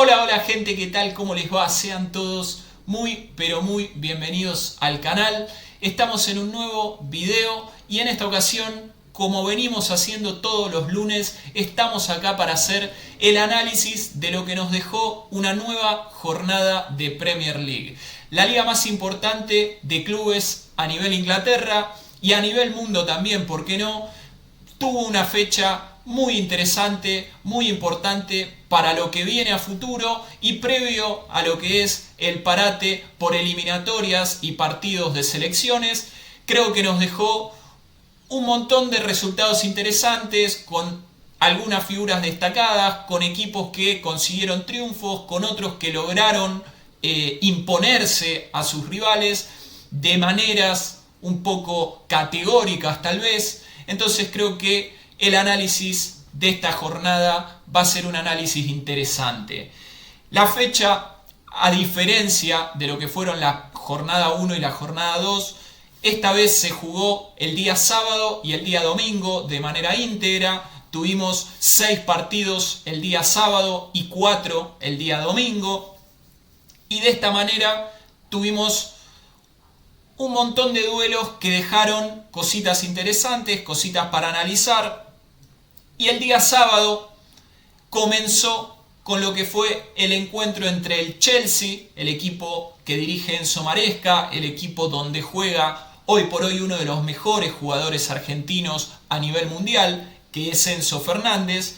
Hola, hola gente, ¿qué tal? ¿Cómo les va? Sean todos muy, pero muy bienvenidos al canal. Estamos en un nuevo video y en esta ocasión, como venimos haciendo todos los lunes, estamos acá para hacer el análisis de lo que nos dejó una nueva jornada de Premier League. La liga más importante de clubes a nivel Inglaterra y a nivel mundo también, ¿por qué no? Tuvo una fecha muy interesante, muy importante para lo que viene a futuro y previo a lo que es el parate por eliminatorias y partidos de selecciones. Creo que nos dejó un montón de resultados interesantes con algunas figuras destacadas, con equipos que consiguieron triunfos, con otros que lograron imponerse a sus rivales de maneras un poco categóricas tal vez. Entonces creo que el análisis de esta jornada va a ser un análisis interesante. La fecha, a diferencia de lo que fueron la jornada 1 y la jornada 2, esta vez se jugó el día sábado y el día domingo de manera íntegra. Tuvimos 6 partidos el día sábado y 4 el día domingo. Y de esta manera tuvimos un montón de duelos que dejaron cositas interesantes, cositas para analizar. Y el día sábado comenzó con lo que fue el encuentro entre el Chelsea, el equipo que dirige Enzo Maresca, el equipo donde juega hoy por hoy uno de los mejores jugadores argentinos a nivel mundial, que es Enzo Fernández.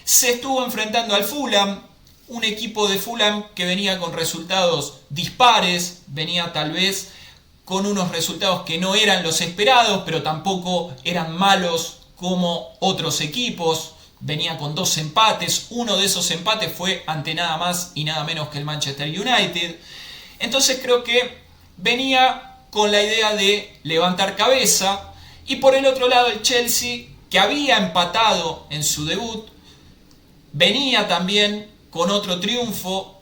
Se estuvo enfrentando al Fulham, un equipo de Fulham que venía con resultados dispares, venía tal vez con unos resultados que no eran los esperados, pero tampoco eran malos como otros equipos. Venía con 2 empates, uno de esos empates fue ante nada más y nada menos que el Manchester United. Entonces creo que venía con la idea de levantar cabeza. Y por el otro lado el Chelsea, que había empatado en su debut, venía también con otro triunfo,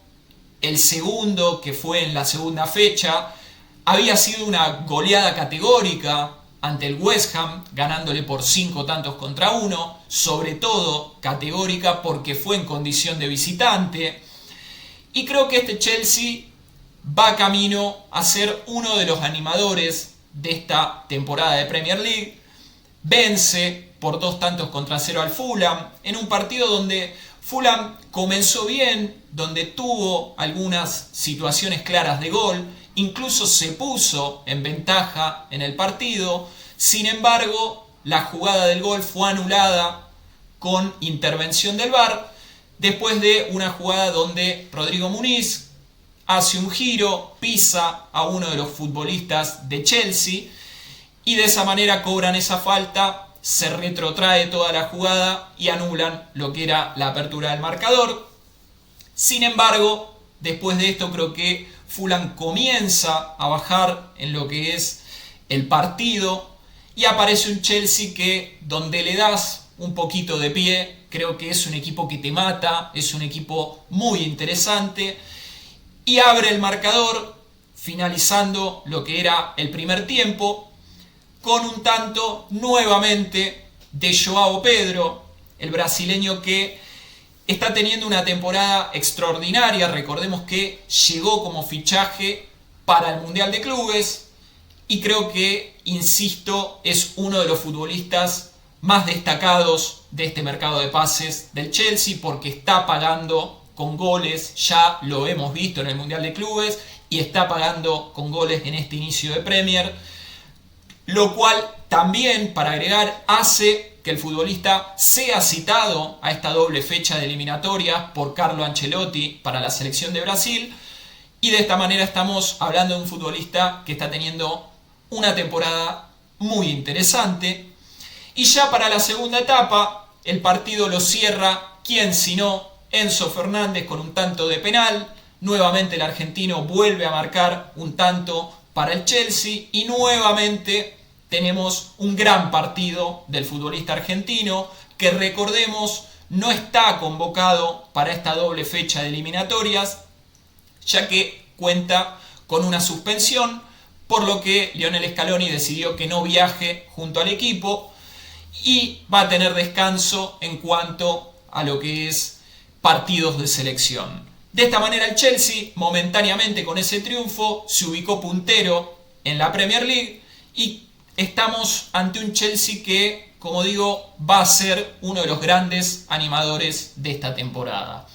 el segundo que fue en la segunda fecha. Había sido una goleada categórica ante el West Ham, ganándole por 5 tantos contra 1, sobre todo categórica porque fue en condición de visitante. Y creo que este Chelsea va camino a ser uno de los animadores de esta temporada de Premier League. Vence por 2 tantos contra 0 al Fulham, en un partido donde Fulham comenzó bien, donde tuvo algunas situaciones claras de gol, incluso se puso en ventaja en el partido. Sin embargo, la jugada del gol fue anulada con intervención del VAR, después de una jugada donde Rodrigo Muniz hace un giro, pisa a uno de los futbolistas de Chelsea y de esa manera cobran esa falta, se retrotrae toda la jugada y anulan lo que era la apertura del marcador. Sin embargo, después de esto creo que Fulham comienza a bajar en lo que es el partido y aparece un Chelsea que donde le das un poquito de pie, creo que es un equipo que te mata, es un equipo muy interesante y abre el marcador finalizando lo que era el primer tiempo con un tanto nuevamente de João Pedro, el brasileño que está teniendo una temporada extraordinaria. Recordemos que llegó como fichaje para el Mundial de Clubes y creo que, insisto, es uno de los futbolistas más destacados de este mercado de pases del Chelsea porque está pagando con goles, ya lo hemos visto en el Mundial de Clubes y está pagando con goles en este inicio de Premier, lo cual también, para agregar, hace que el futbolista sea citado a esta doble fecha de eliminatorias por Carlo Ancelotti para la selección de Brasil. Y de esta manera estamos hablando de un futbolista que está teniendo una temporada muy interesante. Y ya para la segunda etapa, el partido lo cierra, ¿quién sino Enzo Fernández con un tanto de penal? Nuevamente el argentino vuelve a marcar un tanto para el Chelsea y nuevamente tenemos un gran partido del futbolista argentino que, recordemos, no está convocado para esta doble fecha de eliminatorias, ya que cuenta con una suspensión, por lo que Lionel Scaloni decidió que no viaje junto al equipo y va a tener descanso en cuanto a lo que es partidos de selección. De esta manera el Chelsea, momentáneamente con ese triunfo, se ubicó puntero en la Premier League y estamos ante un Chelsea que, como digo, va a ser uno de los grandes animadores de esta temporada.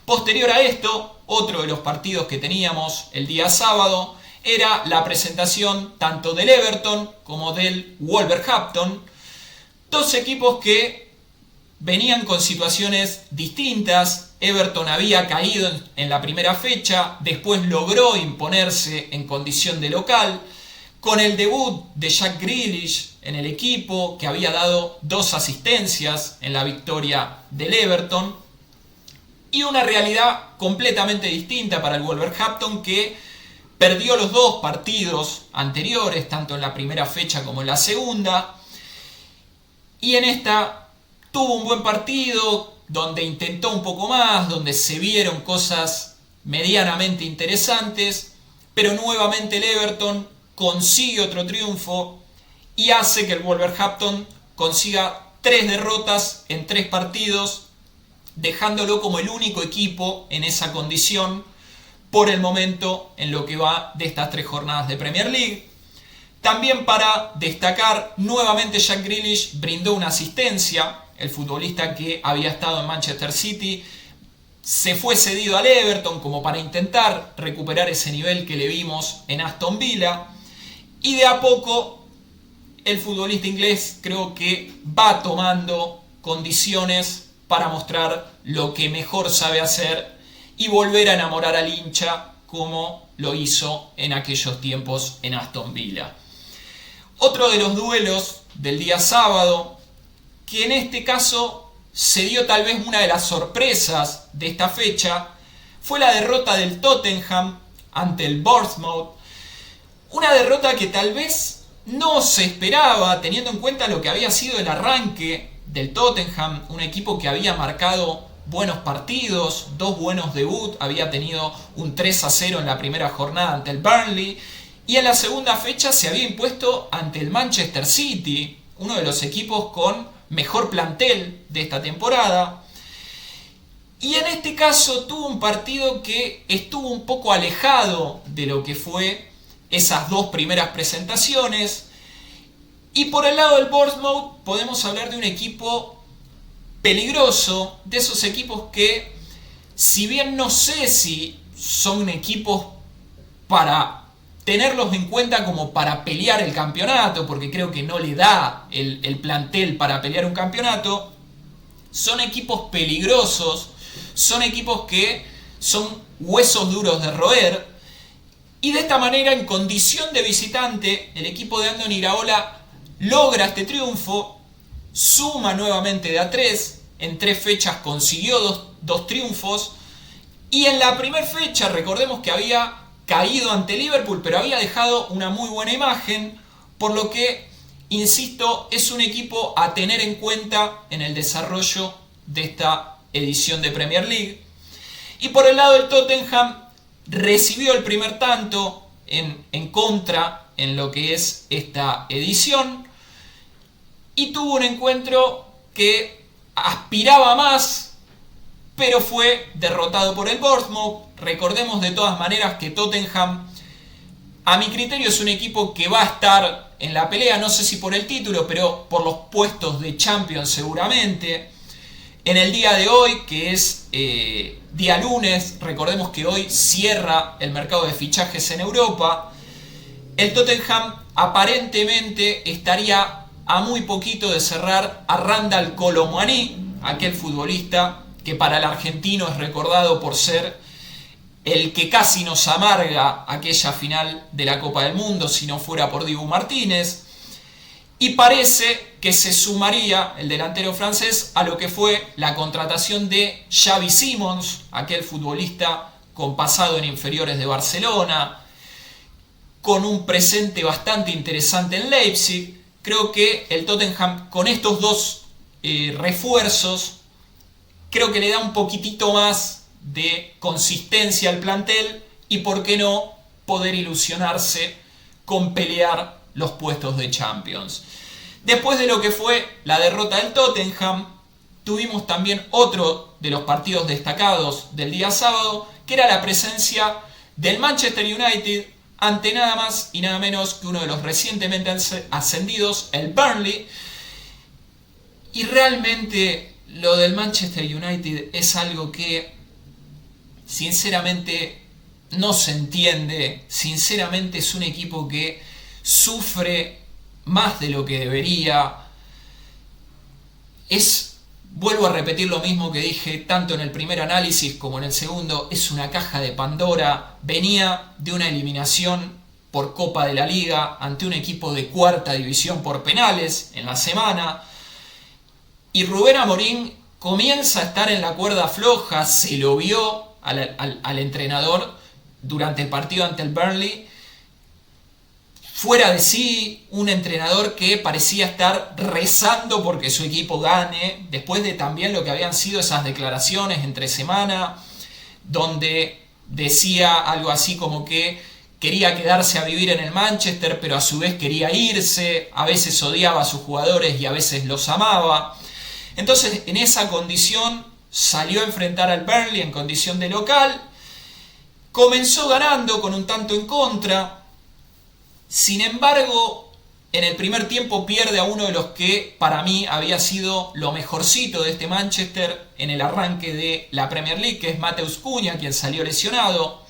Posterior a esto, otro de los partidos que teníamos el día sábado era la presentación tanto del Everton como del Wolverhampton, dos equipos que venían con situaciones distintas. Everton había caído en la primera fecha, después logró imponerse en condición de local, con el debut de Jack Grealish en el equipo, que había dado 2 asistencias en la victoria del Everton, y una realidad completamente distinta para el Wolverhampton, que perdió los 2 partidos anteriores, tanto en la primera fecha como en la segunda, y en esta tuvo un buen partido, donde intentó un poco más, donde se vieron cosas medianamente interesantes, pero nuevamente el Everton consigue otro triunfo y hace que el Wolverhampton consiga 3 derrotas en 3 partidos, dejándolo como el único equipo en esa condición por el momento en lo que va de estas 3 jornadas de Premier League. También para destacar, nuevamente Jack Grealish brindó una asistencia. El futbolista que había estado en Manchester City se fue cedido al Everton como para intentar recuperar ese nivel que le vimos en Aston Villa. Y de a poco el futbolista inglés creo que va tomando condiciones para mostrar lo que mejor sabe hacer y volver a enamorar al hincha como lo hizo en aquellos tiempos en Aston Villa. Otro de los duelos del día sábado, que en este caso se dio tal vez una de las sorpresas de esta fecha, fue la derrota del Tottenham ante el Bournemouth. Una derrota que tal vez no se esperaba, teniendo en cuenta lo que había sido el arranque del Tottenham, un equipo que había marcado buenos partidos, 2 buenos debuts, había tenido un 3-0 en la primera jornada ante el Burnley, y en la segunda fecha se había impuesto ante el Manchester City, uno de los equipos con mejor plantel de esta temporada. Y en este caso tuvo un partido que estuvo un poco alejado de lo que fue esas 2 primeras presentaciones. Y por el lado del Bournemouth podemos hablar de un equipo peligroso, de esos equipos que, si bien no sé si son equipos para tenerlos en cuenta como para pelear el campeonato, porque creo que no le da el plantel para pelear un campeonato, son equipos peligrosos, son equipos que son huesos duros de roer, y de esta manera, en condición de visitante, el equipo de Andoni Iraola logra este triunfo, suma nuevamente de a 3, en 3 fechas consiguió 2 triunfos, y en la primera fecha recordemos que había caído ante Liverpool, pero había dejado una muy buena imagen, por lo que, insisto, es un equipo a tener en cuenta en el desarrollo de esta edición de Premier League. Y por el lado del Tottenham, recibió el primer tanto en contra en lo que es esta edición, y tuvo un encuentro que aspiraba más, pero fue derrotado por el Bournemouth. Recordemos de todas maneras que Tottenham, a mi criterio, es un equipo que va a estar en la pelea, no sé si por el título, pero por los puestos de Champions seguramente. En el día de hoy, que es día lunes, recordemos que hoy cierra el mercado de fichajes en Europa, el Tottenham aparentemente estaría a muy poquito de cerrar a Randal Kolo Muani, aquel futbolista que para el argentino es recordado por ser el que casi nos amarga aquella final de la Copa del Mundo si no fuera por Dibu Martínez. Y parece que se sumaría el delantero francés a lo que fue la contratación de Xavi Simons, aquel futbolista con pasado en inferiores de Barcelona, con un presente bastante interesante en Leipzig. Creo que el Tottenham, con estos 2 refuerzos, creo que le da un poquitito más de consistencia al plantel y, por qué no, poder ilusionarse con pelear los puestos de Champions. Después de lo que fue la derrota del Tottenham, tuvimos también otro de los partidos destacados del día sábado, que era la presencia del Manchester United ante nada más y nada menos que uno de los recientemente ascendidos, el Burnley. Y realmente lo del Manchester United es algo que sinceramente no se entiende. Sinceramente es un equipo que sufre más de lo que debería. Vuelvo a repetir lo mismo que dije tanto en el primer análisis como en el segundo, es una caja de Pandora. Venía de una eliminación por Copa de la Liga ante un equipo de cuarta división por penales en la semana. Y Rubén Amorim comienza a estar en la cuerda floja, se lo vio al entrenador durante el partido ante el Burnley. Fuera de sí, un entrenador que parecía estar rezando porque su equipo gane, después de también lo que habían sido esas declaraciones entre semana, donde decía algo así como que quería quedarse a vivir en el Manchester, pero a su vez quería irse, a veces odiaba a sus jugadores y a veces los amaba. Entonces, en esa condición, salió a enfrentar al Burnley en condición de local, comenzó ganando con un tanto en contra. Sin embargo, en el primer tiempo pierde a uno de los que para mí había sido lo mejorcito de este Manchester en el arranque de la Premier League, que es Matheus Cunha, quien salió lesionado.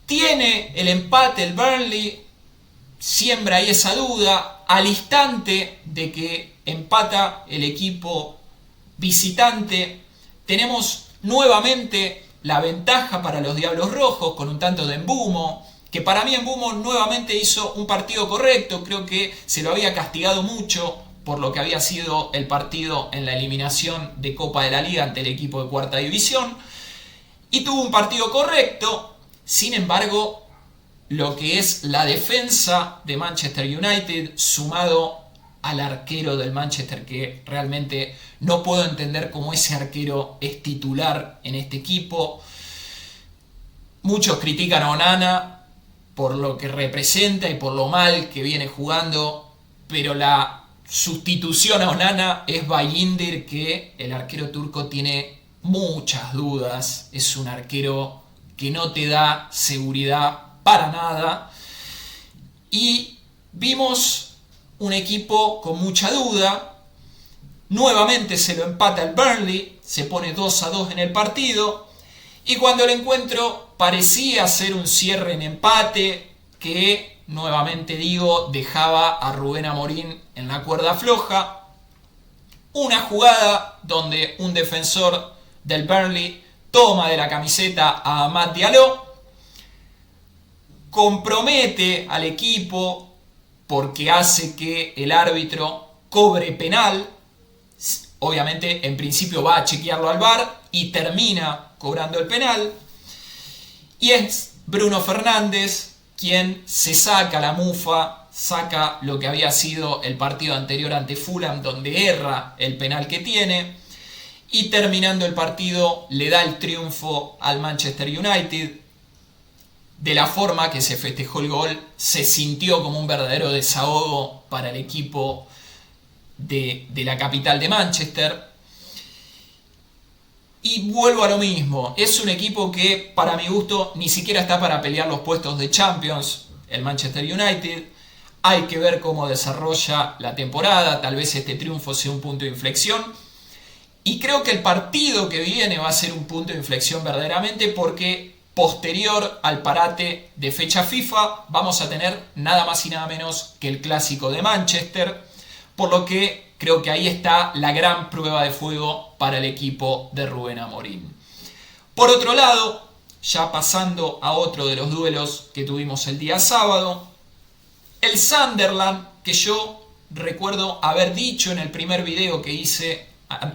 Tiene el empate el Burnley, siembra ahí esa duda. Al instante de que empata el equipo visitante, tenemos nuevamente la ventaja para los Diablos Rojos con un tanto de Mbeumo, que para mí Mbeumo nuevamente hizo un partido correcto. Creo que se lo había castigado mucho por lo que había sido el partido en la eliminación de Copa de la Liga ante el equipo de cuarta división, y tuvo un partido correcto. Sin embargo, lo que es la defensa de Manchester United, sumado al arquero del Manchester, que realmente no puedo entender cómo ese arquero es titular en este equipo. Muchos critican a Onana por lo que representa y por lo mal que viene jugando, pero la sustitución a Onana es Bayindir, que el arquero turco tiene muchas dudas. Es un arquero que no te da seguridad para nada. Y vimos un equipo con mucha duda. Nuevamente se lo empata el Burnley, se pone 2-2 en el partido. Y cuando el encuentro parecía ser un cierre en empate, que nuevamente digo, dejaba a Rubén Amorim en la cuerda floja, una jugada donde un defensor del Burnley toma de la camiseta a Amad Diallo, compromete al equipo porque hace que el árbitro cobre penal. Obviamente, en principio va a chequearlo al VAR y termina cobrando el penal. Y es Bruno Fernández quien se saca la mufa, saca lo que había sido el partido anterior ante Fulham, donde erra el penal que tiene, y terminando el partido le da el triunfo al Manchester United. De la forma que se festejó el gol, se sintió como un verdadero desahogo para el equipo de la capital de Manchester. Y vuelvo a lo mismo, es un equipo que para mi gusto ni siquiera está para pelear los puestos de Champions, el Manchester United. Hay que ver cómo desarrolla la temporada, tal vez este triunfo sea un punto de inflexión. Y creo que el partido que viene va a ser un punto de inflexión verdaderamente, porque posterior al parate de fecha FIFA vamos a tener nada más y nada menos que el clásico de Manchester, por lo que creo que ahí está la gran prueba de fuego para el equipo de Rubén Amorim. Por otro lado, ya pasando a otro de los duelos que tuvimos el día sábado, el Sunderland, que yo recuerdo haber dicho en el primer video que hice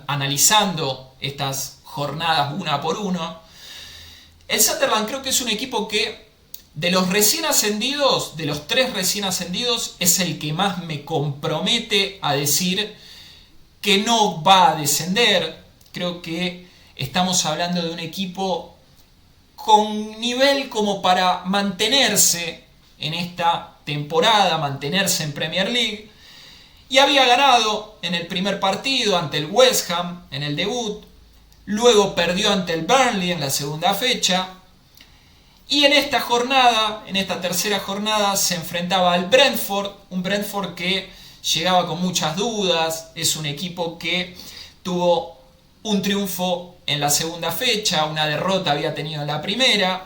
analizando estas jornadas una por uno, el Sunderland creo que es un equipo que de los recién ascendidos, de los 3 recién ascendidos, es el que más me compromete a decir que no va a descender. Creo que estamos hablando de un equipo con nivel como para mantenerse en esta temporada, mantenerse en Premier League. y había ganado en el primer partido ante el West Ham en el debut, luego perdió ante el Burnley en la segunda fecha, y en esta jornada, en esta tercera jornada, se enfrentaba al Brentford, un Brentford que llegaba con muchas dudas, es un equipo que tuvo un triunfo en la segunda fecha, una derrota había tenido en la primera,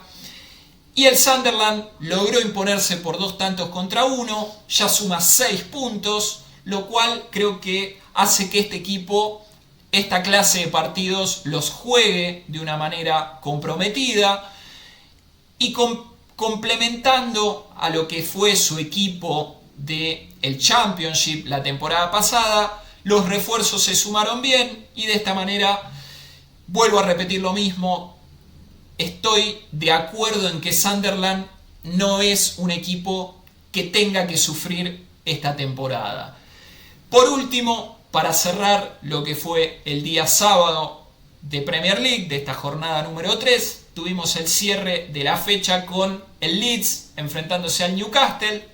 y el Sunderland logró imponerse por 2-1, ya suma 6 puntos, lo cual creo que hace que este equipo, esta clase de partidos, los juegue de una manera comprometida, y complementando a lo que fue su equipo del Championship la temporada pasada, los refuerzos se sumaron bien y de esta manera, vuelvo a repetir lo mismo, estoy de acuerdo en que Sunderland no es un equipo que tenga que sufrir esta temporada. Por último, para cerrar lo que fue el día sábado de Premier League, de esta jornada número 3, tuvimos el cierre de la fecha con el Leeds enfrentándose al Newcastle.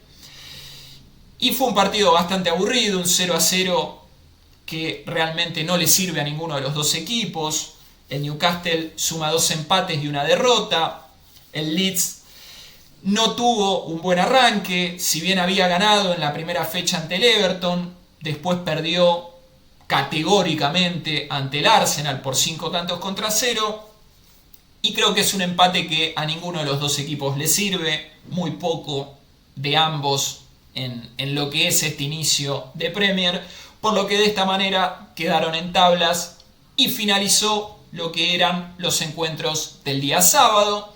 Y fue un partido bastante aburrido, un 0-0 que realmente no le sirve a ninguno de los dos equipos. El Newcastle suma 2 empates y una derrota. El Leeds no tuvo un buen arranque, si bien había ganado en la primera fecha ante el Everton, después perdió categóricamente ante el Arsenal por 5-0. Y creo que es un empate que a ninguno de los dos equipos le sirve, muy poco de ambos en lo que es este inicio de Premier, por lo que de esta manera quedaron en tablas y finalizó lo que eran los encuentros del día sábado.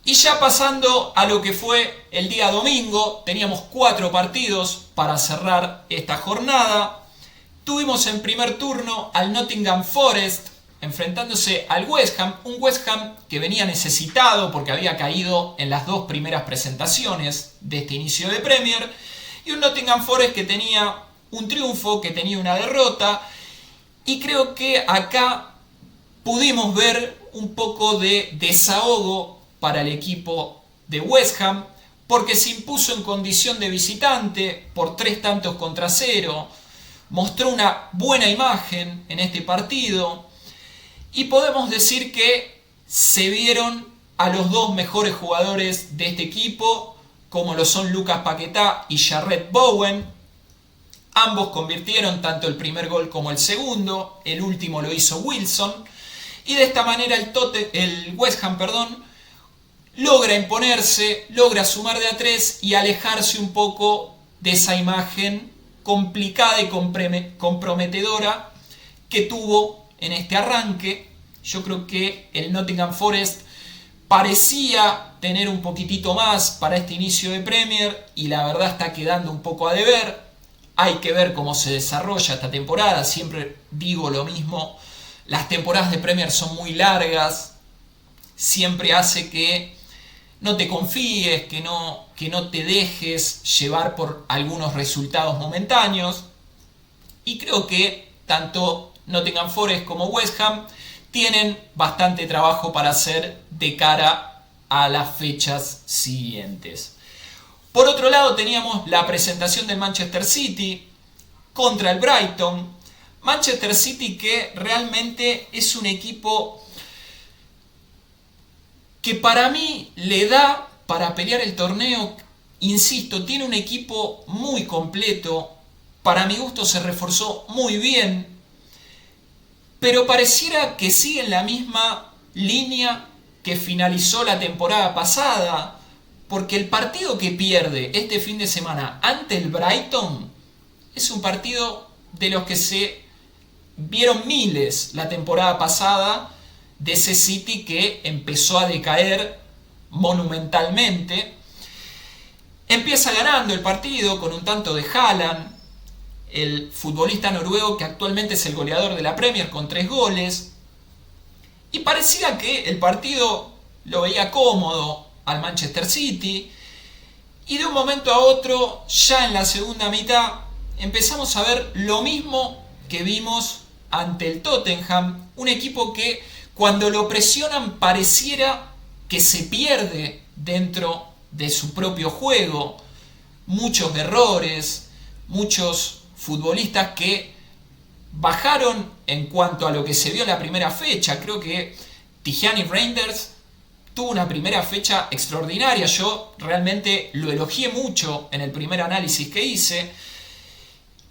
Y ya pasando a lo que fue el día domingo, teníamos 4 partidos para cerrar esta jornada. Tuvimos en primer turno al Nottingham Forest enfrentándose al West Ham, un West Ham que venía necesitado porque había caído en las 2 primeras presentaciones de este inicio de Premier, y un Nottingham Forest que tenía un triunfo, que tenía una derrota, y creo que acá pudimos ver un poco de desahogo para el equipo de West Ham, porque se impuso en condición de visitante por 3-0, mostró una buena imagen en este partido, y podemos decir que se vieron a los 2 mejores jugadores de este equipo, como lo son Lucas Paquetá y Jarrett Bowen. Ambos convirtieron tanto el primer gol como el segundo, el último lo hizo Wilson, y de esta manera el West Ham logra imponerse, logra sumar de a 3 y alejarse un poco de esa imagen complicada y comprometedora que tuvo en este arranque. Yo creo que el Nottingham Forest parecía tener un poquitito más para este inicio de Premier y la verdad está quedando un poco a deber. Hay que ver cómo se desarrolla esta temporada, siempre digo lo mismo, las temporadas de Premier son muy largas, siempre hace que no te confíes, que no te dejes llevar por algunos resultados momentáneos, y creo que tanto Nottingham Forest como West Ham tienen bastante trabajo para hacer de cara a las fechas siguientes. Por otro lado teníamos la presentación del Manchester City contra el Brighton. Manchester City que realmente es un equipo que para mí le da para pelear el torneo. Insisto, tiene un equipo muy completo, para mi gusto se reforzó muy bien, pero pareciera que sigue en la misma línea que finalizó la temporada pasada, porque el partido que pierde este fin de semana ante el Brighton es un partido de los que se vieron miles la temporada pasada, de ese City que empezó a decaer monumentalmente. Empieza ganando el partido con un tanto de Haaland, el futbolista noruego que actualmente es el goleador de la Premier con 3 goles, y parecía que el partido lo veía cómodo al Manchester City, y de un momento a otro, ya en la segunda mitad, empezamos a ver lo mismo que vimos ante el Tottenham, un equipo que cuando lo presionan pareciera que se pierde dentro de su propio juego, muchos errores, muchos futbolistas que bajaron en cuanto a lo que se vio en la primera fecha. Creo que Tijani Reinders tuvo una primera fecha extraordinaria. Yo realmente lo elogié mucho en el primer análisis que hice.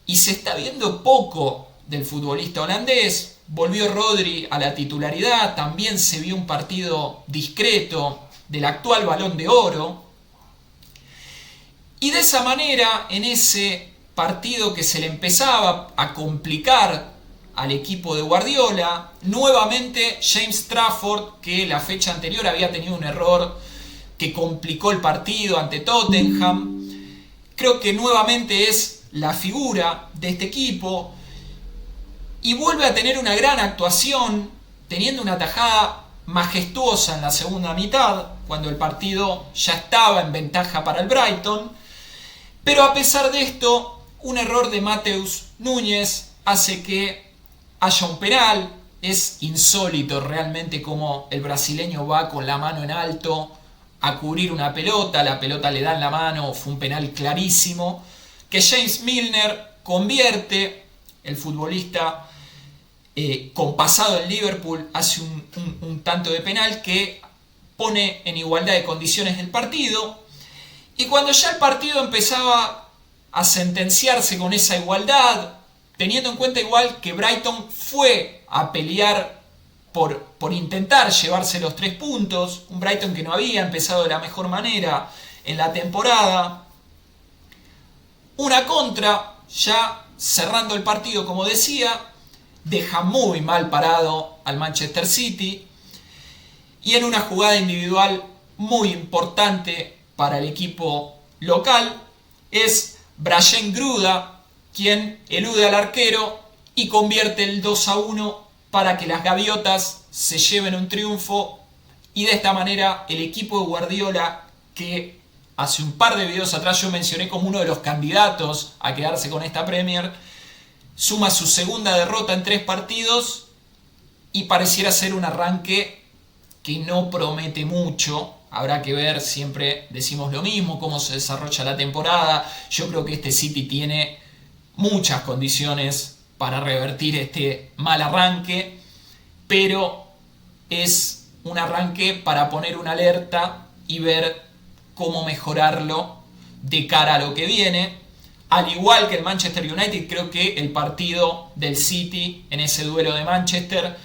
Y se está viendo poco del futbolista holandés. Volvió Rodri a la titularidad. También se vio un partido discreto del actual Balón de Oro. Y de esa manera, en ese partido que se le empezaba a complicar al equipo de Guardiola, nuevamente James Trafford, que la fecha anterior había tenido un error que complicó el partido ante Tottenham, creo que nuevamente es la figura de este equipo y vuelve a tener una gran actuación, teniendo una tajada majestuosa en la segunda mitad, cuando el partido ya estaba en ventaja para el Brighton. Pero a pesar de esto, un error de Matheus Núñez hace que haya un penal. Es insólito realmente cómo el brasileño va con la mano en alto a cubrir una pelota, la pelota le da en la mano, fue un penal clarísimo, que James Milner convierte. El futbolista con pasado en Liverpool hace un tanto de penal que pone en igualdad de condiciones el partido. Y cuando ya el partido empezaba a sentenciarse con esa igualdad, teniendo en cuenta igual que Brighton fue a pelear por intentar llevarse los 3 puntos, un Brighton que no había empezado de la mejor manera en la temporada, una contra, ya cerrando el partido como decía, deja muy mal parado al Manchester City, y en una jugada individual muy importante para el equipo local, es Bryan Gruda quien elude al arquero y convierte el 2-1 para que las Gaviotas se lleven un triunfo. Y de esta manera el equipo de Guardiola, que hace un par de videos atrás yo mencioné como uno de los candidatos a quedarse con esta Premier, suma su segunda derrota en 3 partidos y pareciera ser un arranque que no promete mucho. Habrá que ver, siempre decimos lo mismo, cómo se desarrolla la temporada. Yo creo que este City tiene muchas condiciones para revertir este mal arranque, pero es un arranque para poner una alerta y ver cómo mejorarlo de cara a lo que viene. Al igual que el Manchester United, creo que el partido del City en ese duelo de Manchester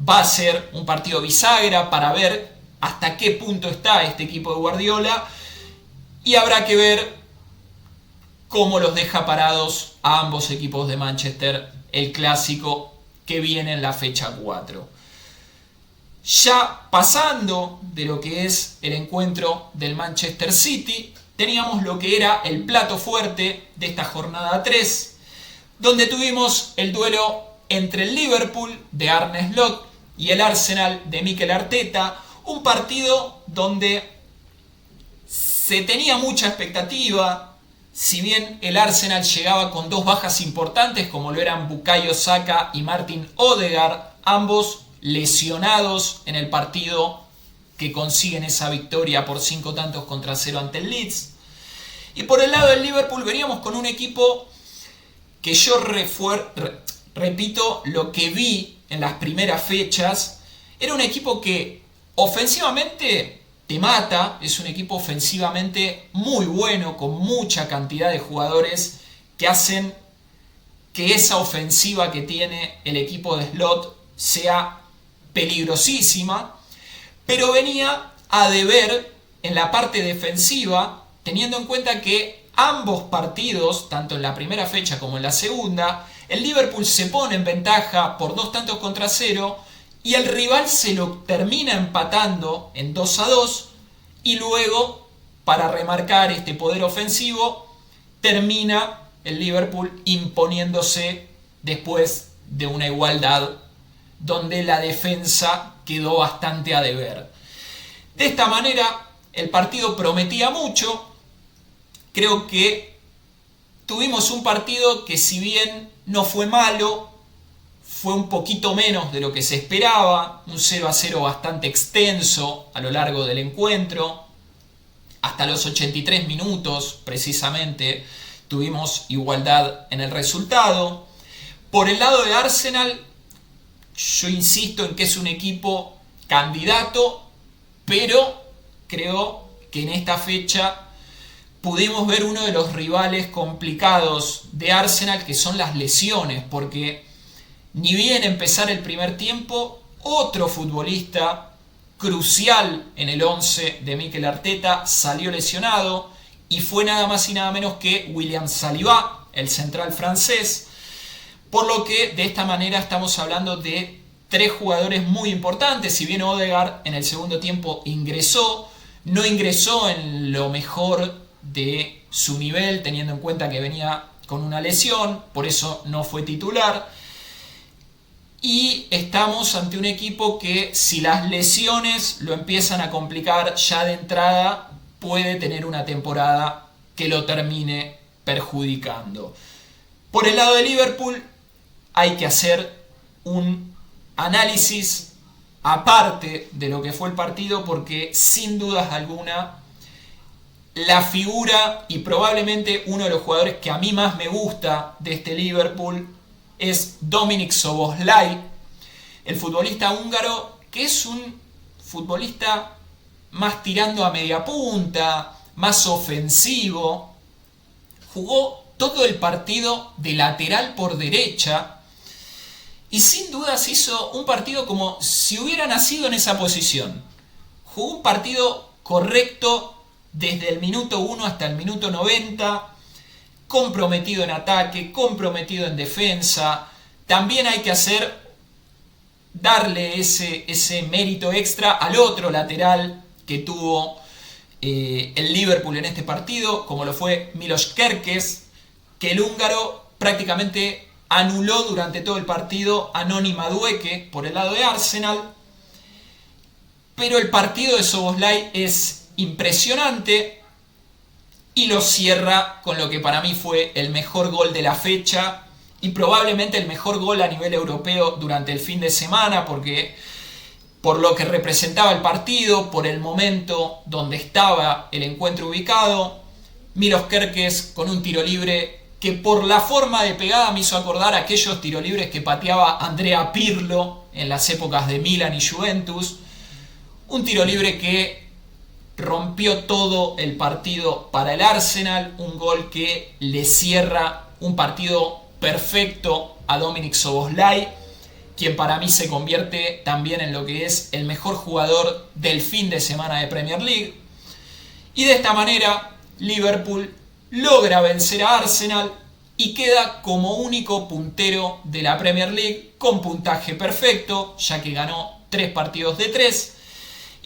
va a ser un partido bisagra para ver hasta qué punto está este equipo de Guardiola, y habrá que ver cómo los deja parados a ambos equipos de Manchester el clásico que viene en la fecha 4. Ya pasando de lo que es el encuentro del Manchester City, teníamos lo que era el plato fuerte de esta jornada 3, donde tuvimos el duelo entre el Liverpool de Arne Slot y el Arsenal de Mikel Arteta. Un partido donde se tenía mucha expectativa, si bien el Arsenal llegaba con 2 bajas importantes como lo eran Bukayo Saka y Martin Odegaard, ambos lesionados en el partido que consiguen esa victoria por 5-0 ante el Leeds. Y por el lado del Liverpool veníamos con un equipo que yo repito lo que vi en las primeras fechas. Era un equipo que ofensivamente te mata, es un equipo ofensivamente muy bueno, con mucha cantidad de jugadores que hacen que esa ofensiva que tiene el equipo de Slot sea peligrosísima, pero venía a deber en la parte defensiva, teniendo en cuenta que ambos partidos, tanto en la primera fecha como en la segunda, el Liverpool se pone en ventaja por 2-0 y el rival se lo termina empatando en 2-2, y luego, para remarcar este poder ofensivo, termina el Liverpool imponiéndose después de una igualdad donde la defensa quedó bastante a deber. De esta manera el partido prometía mucho. Creo que tuvimos un partido que, si bien no fue malo, fue un poquito menos de lo que se esperaba, un 0-0 bastante extenso a lo largo del encuentro, hasta los 83 minutos precisamente, tuvimos igualdad en el resultado. Por el lado de Arsenal, yo insisto en que es un equipo candidato, pero creo que en esta fecha pudimos ver uno de los rivales complicados de Arsenal, que son las lesiones, porque ni bien empezar el primer tiempo, otro futbolista crucial en el 11 de Mikel Arteta salió lesionado, y fue nada más y nada menos que William Saliba, el central francés, por lo que de esta manera estamos hablando de 3 jugadores muy importantes. Si bien Odegaard en el segundo tiempo ingresó, no ingresó en lo mejor de su nivel, teniendo en cuenta que venía con una lesión, por eso no fue titular. Y estamos ante un equipo que, si las lesiones lo empiezan a complicar ya de entrada, puede tener una temporada que lo termine perjudicando. Por el lado de Liverpool, hay que hacer un análisis aparte de lo que fue el partido, porque sin dudas alguna la figura y probablemente uno de los jugadores que a mí más me gusta de este Liverpool es Dominik Szoboszlai, el futbolista húngaro, que es un futbolista más tirando a media punta, más ofensivo. Jugó todo el partido de lateral por derecha y sin dudas hizo un partido como si hubiera nacido en esa posición. Jugó un partido correcto desde el minuto 1 hasta el minuto 90, comprometido en ataque, comprometido en defensa. También hay que darle ese mérito extra al otro lateral que tuvo el Liverpool en este partido, como lo fue Milos Kerkez, que el húngaro prácticamente anuló durante todo el partido a Noni Madueke por el lado de Arsenal. Pero el partido de Szoboszlai es impresionante y lo cierra con lo que para mí fue el mejor gol de la fecha y probablemente el mejor gol a nivel europeo durante el fin de semana, porque por lo que representaba el partido, por el momento donde estaba el encuentro ubicado, Milos Kerkez con un tiro libre que por la forma de pegada me hizo acordar a aquellos tiro libres que pateaba Andrea Pirlo en las épocas de Milan y Juventus. Un tiro libre que rompió todo el partido para el Arsenal, un gol que le cierra un partido perfecto a Dominik Szoboszlai, quien para mí se convierte también en lo que es el mejor jugador del fin de semana de Premier League. Y de esta manera Liverpool logra vencer a Arsenal y queda como único puntero de la Premier League con puntaje perfecto, ya que ganó 3 partidos de 3.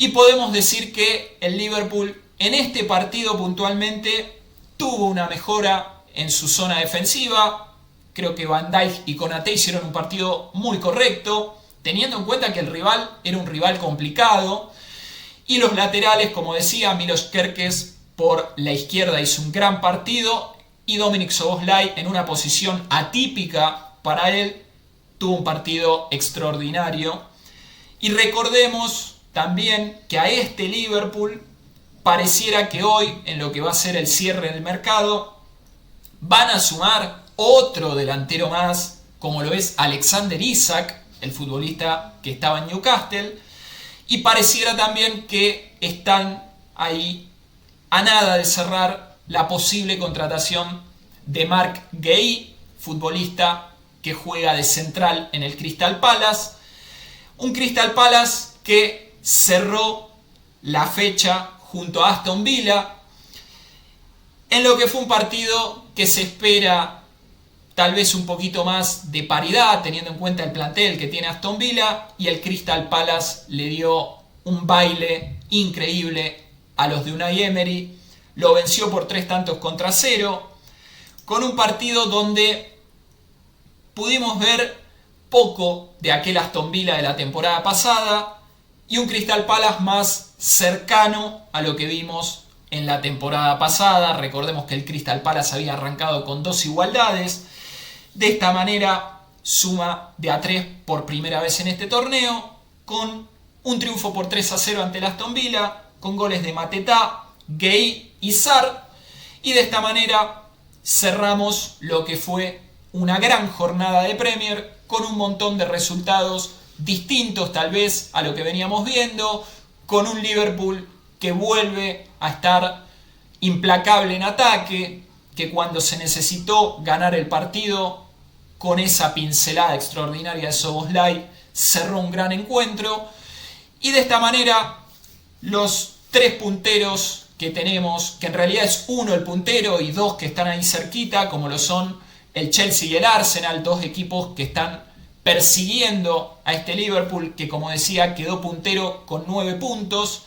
Y podemos decir que el Liverpool en este partido puntualmente tuvo una mejora en su zona defensiva. Creo que Van Dijk y Konaté hicieron un partido muy correcto, teniendo en cuenta que el rival era un rival complicado. Y los laterales, como decía, Milos Kerkez por la izquierda hizo un gran partido y Dominik Szoboszlai, en una posición atípica para él, tuvo un partido extraordinario. Y recordemos también que a este Liverpool pareciera que hoy, en lo que va a ser el cierre del mercado, van a sumar otro delantero más, como lo es Alexander Isak, el futbolista que estaba en Newcastle, y pareciera también que están ahí a nada de cerrar la posible contratación de Marc Guéhi, futbolista que juega de central en el Crystal Palace. Un Crystal Palace que cerró la fecha junto a Aston Villa, en lo que fue un partido que se espera tal vez un poquito más de paridad, teniendo en cuenta el plantel que tiene Aston Villa, y el Crystal Palace le dio un baile increíble a los de Unai Emery, lo venció por 3-0, con un partido donde pudimos ver poco de aquel Aston Villa de la temporada pasada y un Crystal Palace más cercano a lo que vimos en la temporada pasada. Recordemos que el Crystal Palace había arrancado con 2 igualdades. De esta manera suma de a 3 por primera vez en este torneo, con un triunfo por 3-0 ante el Aston Villa, con goles de Mateta, Guéhi y Sarr. Y de esta manera cerramos lo que fue una gran jornada de Premier con un montón de resultados distintos tal vez a lo que veníamos viendo, con un Liverpool que vuelve a estar implacable en ataque, que cuando se necesitó ganar el partido con esa pincelada extraordinaria de Szoboszlai cerró un gran encuentro, y de esta manera los tres punteros que tenemos, que en realidad es uno el puntero y dos que están ahí cerquita, como lo son el Chelsea y el Arsenal, dos equipos que están persiguiendo a este Liverpool que, como decía, quedó puntero con 9 puntos.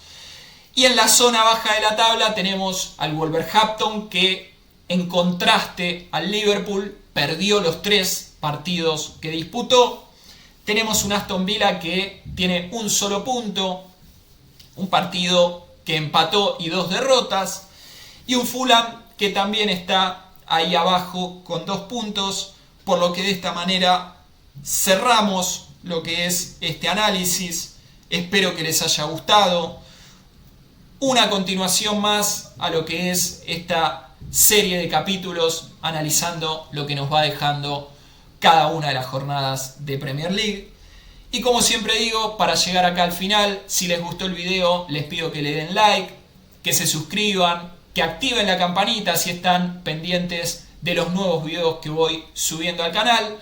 Y en la zona baja de la tabla tenemos al Wolverhampton que, en contraste al Liverpool, perdió los 3 partidos que disputó. Tenemos un Aston Villa que tiene un solo punto, un partido que empató y 2 derrotas, y un Fulham que también está ahí abajo con 2 puntos, por lo que de esta manera cerramos lo que es este análisis. Espero que les haya gustado. Una continuación más a lo que es esta serie de capítulos analizando lo que nos va dejando cada una de las jornadas de Premier League. Y como siempre digo, para llegar acá al final, si les gustó el video, les pido que le den like, que se suscriban, que activen la campanita si están pendientes de los nuevos videos que voy subiendo al canal.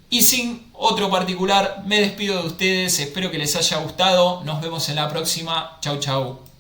Y sin otro particular, me despido de ustedes, espero que les haya gustado, nos vemos en la próxima, chau chau.